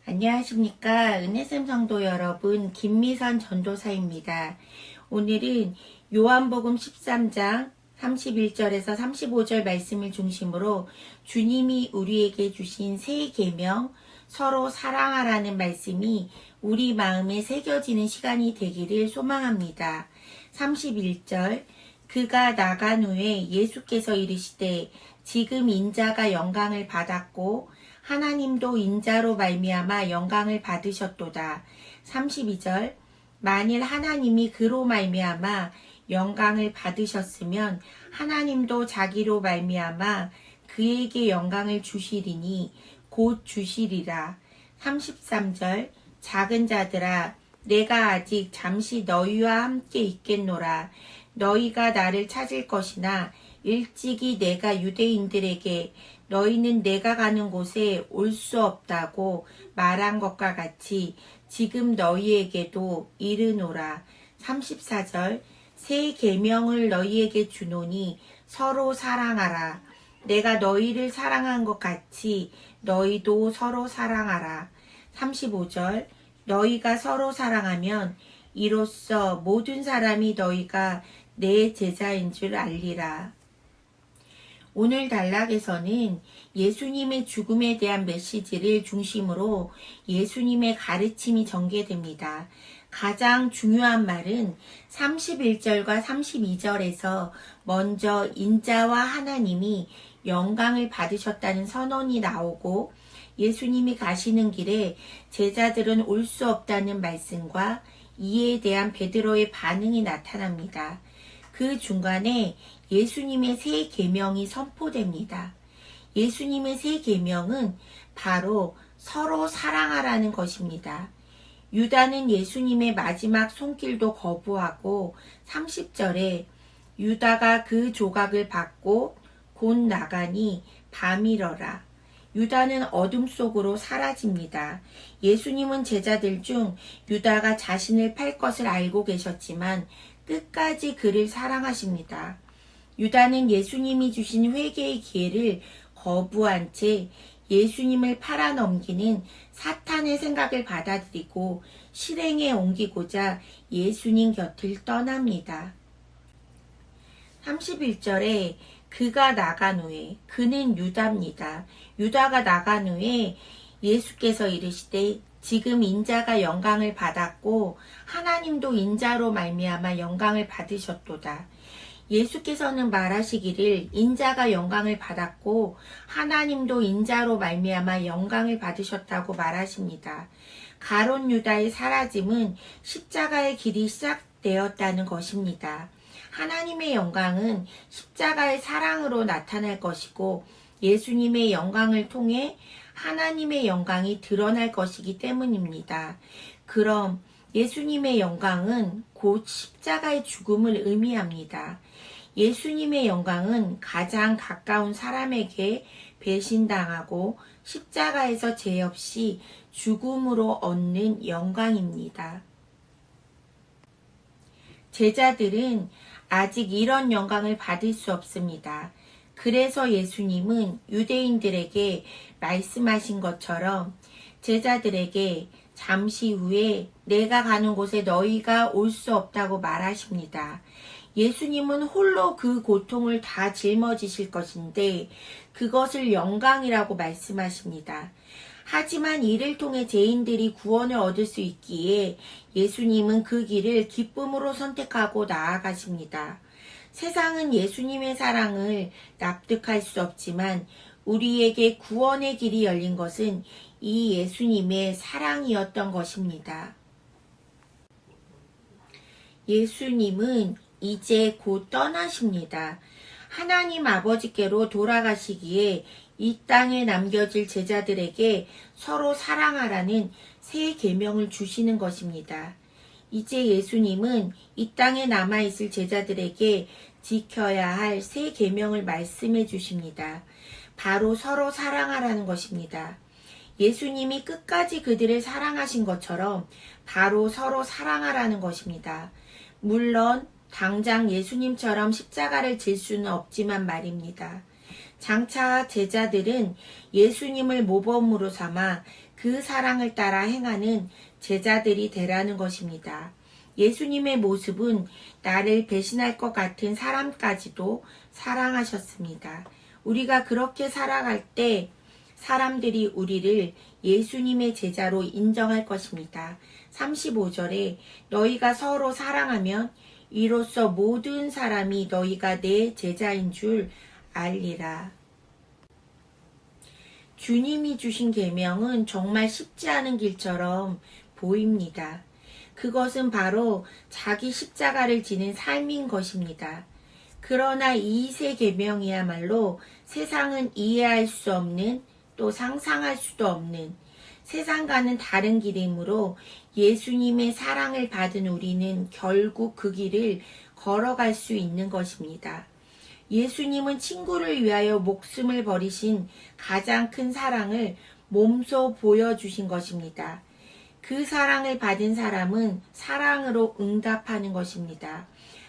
안녕하십니까. 은혜샘 성도 여러분, 김미선 전도사입니다. 오늘은 요한복음 13장 31절에서 35절 말씀을 중심으로 주님이 우리에게 주신 새 계명, 서로 사랑하라는 말씀이 우리 마음에 새겨지는 시간이 되기를 소망합니다. 31절, 그가 나간 후에 예수께서 이르시되 지금 인자가 영광을 받았고 하나님도 인자로 말미암아 영광을 받으셨도다. 32절, 만일 하나님이 그로 말미암아 영광을 받으셨으면 하나님도 자기로 말미암아 그에게 영광을 주시리니 곧 주시리라. 33절, 작은 자들아 내가 아직 잠시 너희와 함께 있겠노라. 너희가 나를 찾을 것이나 일찍이 내가 유대인들에게 너희는 내가 가는 곳에 올 수 없다고 말한 것과 같이 지금 너희에게도 이르노라. 34절, 새 계명을 너희에게 주노니 서로 사랑하라. 내가 너희를 사랑한 것 같이 너희도 서로 사랑하라. 35절, 너희가 서로 사랑하면 이로써 모든 사람이 너희가 내 제자인 줄 알리라. 오늘 단락에서는 예수님의 죽음에 대한 메시지를 중심으로 예수님의 가르침이 전개됩니다. 가장 중요한 말은 31절과 32절에서 먼저 인자와 하나님이 영광을 받으셨다는 선언이 나오고 예수님이 가시는 길에 제자들은 올 수 없다는 말씀과 이에 대한 베드로의 반응이 나타납니다. 그 중간에 예수님의 새 계명이 선포됩니다. 예수님의 새 계명은 바로 서로 사랑하라는 것입니다. 유다는 예수님의 마지막 손길도 거부하고 30절에 유다가 그 조각을 받고 곧 나가니 밤이러라. 유다는 어둠 속으로 사라집니다. 예수님은 제자들 중 유다가 자신을 팔 것을 알고 계셨지만 끝까지 그를 사랑하십니다. 유다는 예수님이 주신 회개의 기회를 거부한 채 예수님을 팔아넘기는 사탄의 생각을 받아들이고 실행에 옮기고자 예수님 곁을 떠납니다. 31절에 그가 나간 후에, 그는 유다입니다. 유다가 나간 후에 예수께서 이르시되 지금 인자가 영광을 받았고 하나님도 인자로 말미암아 영광을 받으셨도다. 예수께서는 말하시기를 인자가 영광을 받았고 하나님도 인자로 말미암아 영광을 받으셨다고 말하십니다. 가룟 유다의 사라짐은 십자가의 길이 시작되었다는 것입니다. 하나님의 영광은 십자가의 사랑으로 나타날 것이고 예수님의 영광을 통해 하나님의 영광이 드러날 것이기 때문입니다. 그럼 예수님의 영광은 곧 십자가의 죽음을 의미합니다. 예수님의 영광은 가장 가까운 사람에게 배신당하고 십자가에서 죄 없이 죽음으로 얻는 영광입니다. 제자들은 아직 이런 영광을 받을 수 없습니다. 그래서 예수님은 유대인들에게 말씀하신 것처럼 제자들에게 잠시 후에 내가 가는 곳에 너희가 올 수 없다고 말하십니다. 예수님은 홀로 그 고통을 다 짊어지실 것인데 그것을 영광이라고 말씀하십니다. 하지만 이를 통해 죄인들이 구원을 얻을 수 있기에 예수님은 그 길을 기쁨으로 선택하고 나아가십니다. 세상은 예수님의 사랑을 납득할 수 없지만 우리에게 구원의 길이 열린 것은 이 예수님의 사랑이었던 것입니다. 예수님은 이제 곧 떠나십니다. 하나님 아버지께로 돌아가시기에 이 땅에 남겨질 제자들에게 서로 사랑하라는 새 계명을 주시는 것입니다. 이제 예수님은 이 땅에 남아있을 제자들에게 지켜야 할 새 계명을 말씀해 주십니다. 바로 서로 사랑하라는 것입니다. 예수님이 끝까지 그들을 사랑하신 것처럼 바로 서로 사랑하라는 것입니다. 물론 당장 예수님처럼 십자가를 질 수는 없지만 말입니다. 장차 제자들은 예수님을 모범으로 삼아 그 사랑을 따라 행하는 제자들이 되라는 것입니다. 예수님의 모습은 나를 배신할 것 같은 사람까지도 사랑하셨습니다. 우리가 그렇게 살아갈 때 사람들이 우리를 예수님의 제자로 인정할 것입니다. 35절에 너희가 서로 사랑하면 이로써 모든 사람이 너희가 내 제자인 줄 알리라. 주님이 주신 계명은 정말 쉽지 않은 길처럼 보입니다. 그것은 바로 자기 십자가를 지는 삶인 것입니다. 그러나 이 세 계명이야말로 세상은 이해할 수 없는, 또 상상할 수도 없는 세상과는 다른 길이므로 예수님의 사랑을 받은 우리는 결국 그 길을 걸어갈 수 있는 것입니다. 예수님은 친구를 위하여 목숨을 버리신 가장 큰 사랑을 몸소 보여주신 것입니다. 그 사랑을 받은 사람은 사랑으로 응답하는 것입니다.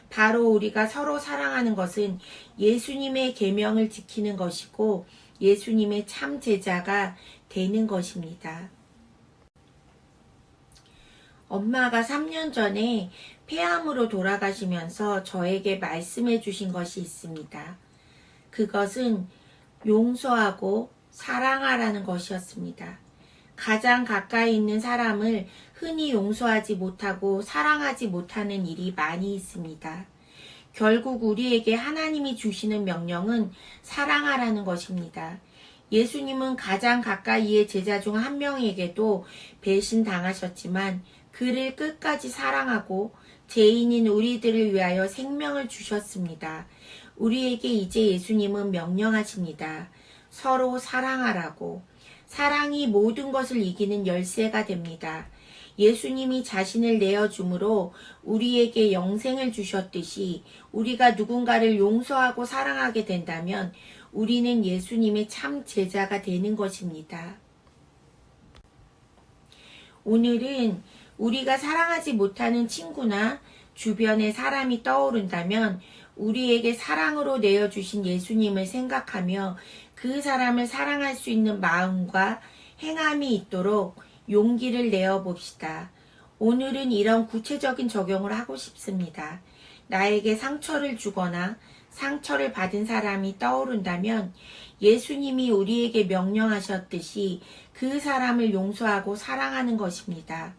바로 우리가 서로 사랑하는 것은 예수님의 계명을 지키는 것이고 예수님의 참 제자가 되는 것입니다. 엄마가 3년 전에 폐암으로 돌아가시면서 저에게 말씀해 주신 것이 있습니다. 그것은 용서하고 사랑하라는 것이었습니다. 가장 가까이 있는 사람을 흔히 용서하지 못하고 사랑하지 못하는 일이 많이 있습니다. 결국 우리에게 하나님이 주시는 명령은 사랑하라는 것입니다. 예수님은 가장 가까이의 제자 중 한 명에게도 배신당하셨지만 그를 끝까지 사랑하고 죄인인 우리들을 위하여 생명을 주셨습니다. 우리에게 이제 예수님은 명령하십니다. 서로 사랑하라고. 사랑이 모든 것을 이기는 열쇠가 됩니다. 예수님이 자신을 내어줌으로 우리에게 영생을 주셨듯이 우리가 누군가를 용서하고 사랑하게 된다면 우리는 예수님의 참 제자가 되는 것입니다. 오늘은 우리가 사랑하지 못하는 친구나 주변의 사람이 떠오른다면 우리에게 사랑으로 내어주신 예수님을 생각하며 그 사람을 사랑할 수 있는 마음과 행함이 있도록 용기를 내어 봅시다. 오늘은 이런 구체적인 적용을 하고 싶습니다. 나에게 상처를 주거나 상처를 받은 사람이 떠오른다면 예수님이 우리에게 명령하셨듯이 그 사람을 용서하고 사랑하는 것입니다.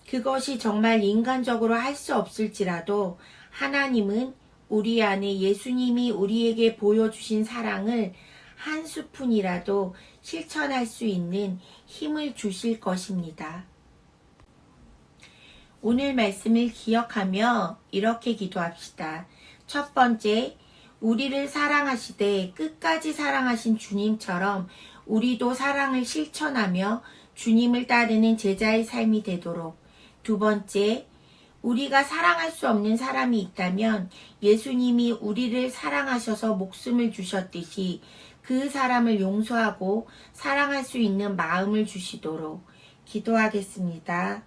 그것이 정말 인간적으로 할 수 없을지라도 하나님은 우리 안에 예수님이 우리에게 보여주신 사랑을 한 스푼이라도 실천할 수 있는 힘을 주실 것입니다. 오늘 말씀을 기억하며 이렇게 기도합시다. 첫 번째, 우리를 사랑하시되 끝까지 사랑하신 주님처럼 우리도 사랑을 실천하며 주님을 따르는 제자의 삶이 되도록. 두 번째, 우리가 사랑할 수 없는 사람이 있다면 예수님이 우리를 사랑하셔서 목숨을 주셨듯이 그 사람을 용서하고 사랑할 수 있는 마음을 주시도록 기도하겠습니다.